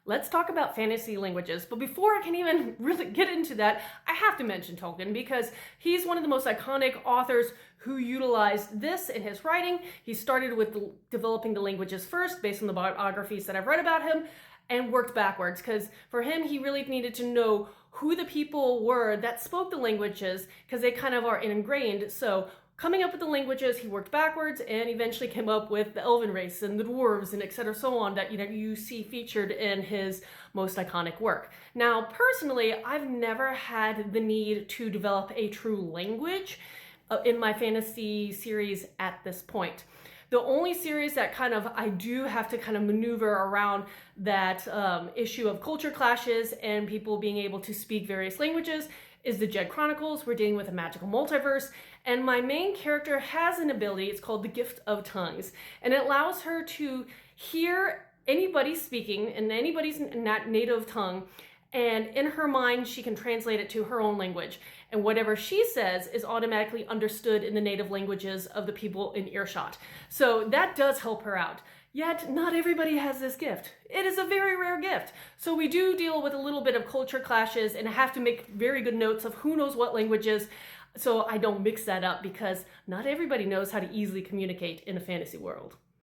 Let's talk about fantasy languages. But before I can even really get into that, I have to mention Tolkien because he's one of the most iconic authors who utilized this in his writing. He started with developing the languages first based on the biographies that I've read about him and worked backwards because for him, he really needed to know who the people were that spoke the languages because they kind of are ingrained. So coming up with the languages, he worked backwards and eventually came up with the elven race and the dwarves and etc. so on that you see featured in his most iconic work. Now, personally, I've never had the need to develop a true language in my fantasy series at this point. The only series that I do have to kind of maneuver around that issue of culture clashes and people being able to speak various languages is the Jed Chronicles. We're dealing with a magical multiverse, and my main character has an ability. It's called the Gift of Tongues, and it allows her to hear anybody speaking in anybody's native tongue, and in her mind, she can translate it to her own language. And whatever she says is automatically understood in the native languages of the people in earshot. So that does help her out. Yet, not everybody has this gift. It is a very rare gift. So we do deal with a little bit of culture clashes and have to make very good notes of who knows what languages so I don't mix that up because not everybody knows how to easily communicate in a fantasy world.